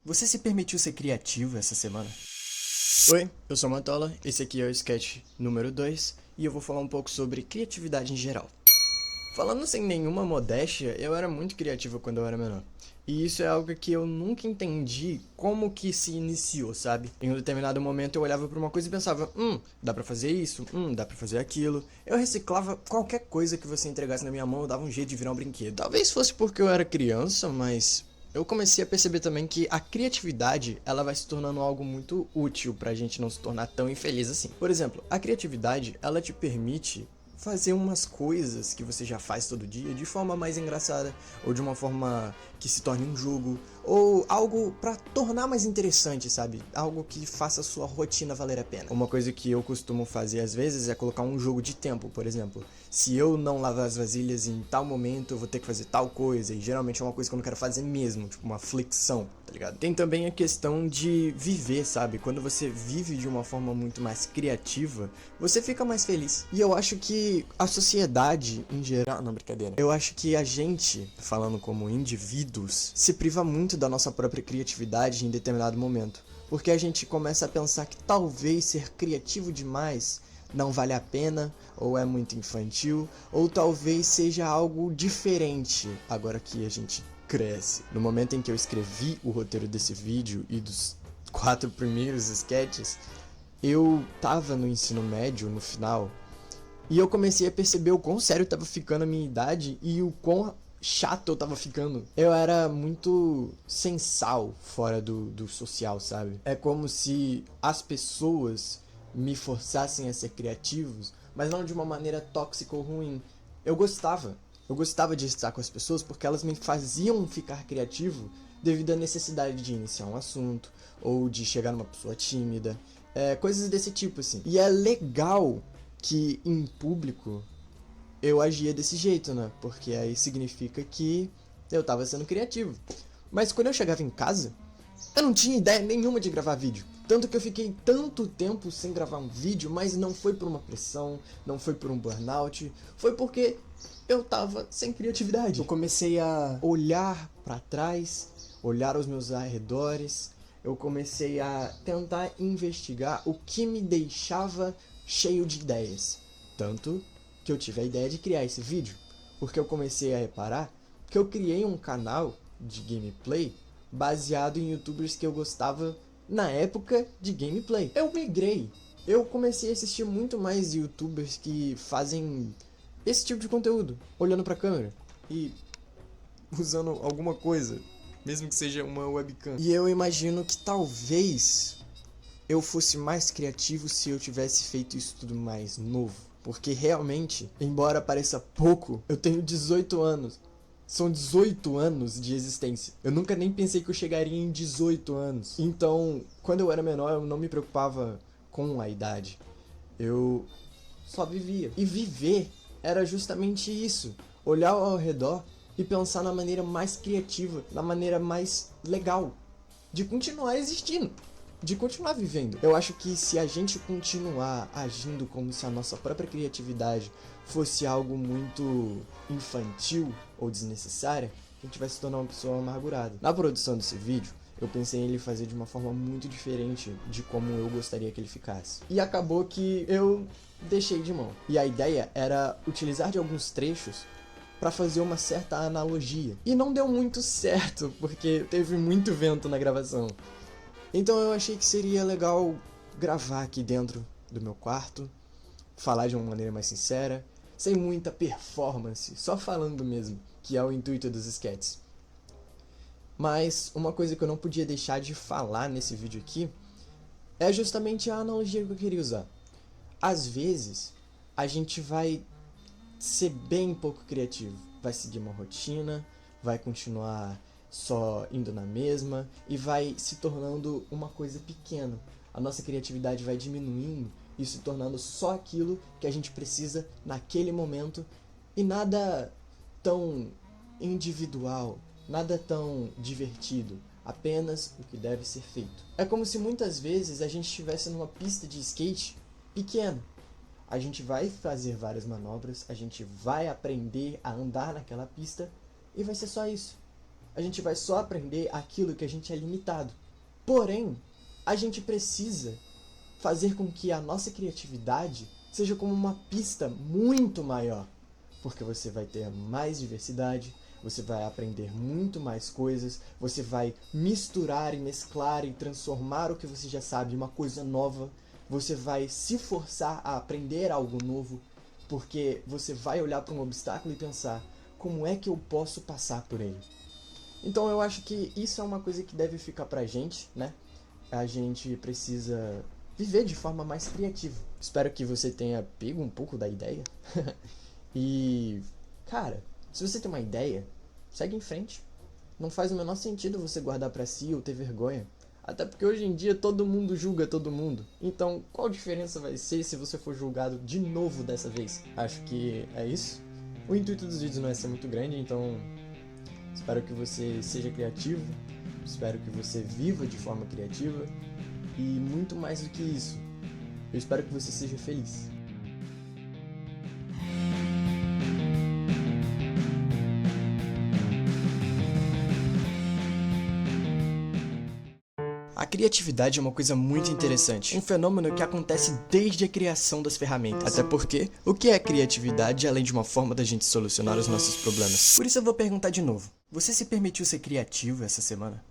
Você se permitiu ser criativo essa semana? Oi, eu sou o Matola, esse aqui é o sketch número 2 e eu vou falar um pouco sobre criatividade em geral. Falando sem nenhuma modéstia, eu era muito criativo quando eu era menor. E isso é algo que eu nunca entendi como que se iniciou, sabe? Em um determinado momento eu olhava pra uma coisa e pensava, dá pra fazer isso, dá pra fazer aquilo. Eu reciclava qualquer coisa que você entregasse na minha mão, eu dava um jeito de virar um brinquedo. Talvez fosse porque eu era criança, mas eu comecei a perceber também que a criatividade, ela vai se tornando algo muito útil pra gente não se tornar tão infeliz assim. Por exemplo, a criatividade, ela te permite fazer umas coisas que você já faz todo dia de forma mais engraçada, ou de uma forma que se torne um jogo, ou algo pra tornar mais interessante, sabe? Algo que faça a sua rotina valer a pena. Uma coisa que eu costumo fazer às vezes é colocar um jogo de tempo, por exemplo. Se eu não lavar as vasilhas em tal momento, eu vou ter que fazer tal coisa, e geralmente é uma coisa que eu não quero fazer mesmo, tipo uma flexão, tá ligado? Tem também a questão de viver, sabe? Quando você vive de uma forma muito mais criativa, você fica mais feliz. E eu acho que a sociedade em geral, não, brincadeira. Eu acho que a gente, falando como indivíduos, se priva muito da nossa própria criatividade em determinado momento. Porque a gente começa a pensar que talvez ser criativo demais não vale a pena, ou é muito infantil, ou talvez seja algo diferente agora que a gente cresce. No momento em que eu escrevi o roteiro desse vídeo e dos 4 primeiros sketches, eu tava no ensino médio, no final, e eu comecei a perceber o quão sério tava ficando a minha idade e o quão chato eu tava ficando. Eu era muito sem sal fora do social, sabe? É como se as pessoas me forçassem a ser criativos, mas não de uma maneira tóxica ou ruim. Eu gostava. Eu gostava de estar com as pessoas porque elas me faziam ficar criativo devido à necessidade de iniciar um assunto ou de chegar numa pessoa tímida. Coisas desse tipo, assim. E é legal que em público eu agia desse jeito, né? Porque aí significa que eu tava sendo criativo. Mas quando eu chegava em casa, eu não tinha ideia nenhuma de gravar vídeo. Tanto que eu fiquei tanto tempo sem gravar um vídeo, mas não foi por uma pressão, não foi por um burnout, foi porque eu tava sem criatividade. Eu comecei a olhar pra trás, olhar aos meus arredores, eu comecei a tentar investigar o que me deixava cheio de ideias. Tanto que eu tive a ideia de criar esse vídeo, porque eu comecei a reparar que eu criei um canal de gameplay baseado em youtubers que eu gostava na época de gameplay. Eu migrei. Eu comecei a assistir muito mais youtubers que fazem esse tipo de conteúdo, olhando pra câmera e usando alguma coisa, mesmo que seja uma webcam. E eu imagino que talvez eu fosse mais criativo se eu tivesse feito isso tudo mais novo. Porque realmente, embora pareça pouco, eu tenho 18 anos. São 18 anos de existência. Eu nunca nem pensei que eu chegaria em 18 anos. Então, quando eu era menor, eu não me preocupava com a idade. Eu só vivia. E viver era justamente isso. Olhar ao redor e pensar na maneira mais criativa, na maneira mais legal de continuar existindo, de continuar vivendo. Eu acho que se a gente continuar agindo como se a nossa própria criatividade fosse algo muito infantil ou desnecessária, a gente vai se tornar uma pessoa amargurada. Na produção desse vídeo, eu pensei em ele fazer de uma forma muito diferente de como eu gostaria que ele ficasse. E acabou que eu deixei de mão. E a ideia era utilizar de alguns trechos para fazer uma certa analogia. E não deu muito certo, porque teve muito vento na gravação. Então eu achei que seria legal gravar aqui dentro do meu quarto, falar de uma maneira mais sincera, sem muita performance, só falando mesmo, que é o intuito dos sketches. Mas uma coisa que eu não podia deixar de falar nesse vídeo aqui é justamente a analogia que eu queria usar. Às vezes, a gente vai ser bem pouco criativo, vai seguir uma rotina, vai continuar só indo na mesma e vai se tornando uma coisa pequena. A nossa criatividade vai diminuindo e se tornando só aquilo que a gente precisa naquele momento e nada tão individual, nada tão divertido, apenas o que deve ser feito. É como se muitas vezes a gente estivesse numa pista de skate pequena. A gente vai fazer várias manobras, a gente vai aprender a andar naquela pista e vai ser só isso. a gente vai só aprender aquilo que a gente é limitado. Porém, a gente precisa fazer com que a nossa criatividade seja como uma pista muito maior, porque você vai ter mais diversidade, você vai aprender muito mais coisas, você vai misturar e mesclar e transformar o que você já sabe em uma coisa nova, você vai se forçar a aprender algo novo, porque você vai olhar para um obstáculo e pensar, como é que eu posso passar por ele? Então eu acho que isso é uma coisa que deve ficar pra gente, né? A gente precisa viver de forma mais criativa. Espero que você tenha pego um pouco da ideia. E, cara, se você tem uma ideia, segue em frente. Não faz o menor sentido você guardar pra si ou ter vergonha. Até porque hoje em dia todo mundo julga todo mundo. Então, qual diferença vai ser se você for julgado de novo dessa vez? Acho que é isso. O intuito dos vídeos não é ser muito grande, então espero que você seja criativo. Espero que você viva de forma criativa. E muito mais do que isso, eu espero que você seja feliz. A criatividade é uma coisa muito interessante, um fenômeno que acontece desde a criação das ferramentas. Até porque, o que é criatividade além de uma forma da gente solucionar os nossos problemas? Por isso eu vou perguntar de novo, você se permitiu ser criativo essa semana?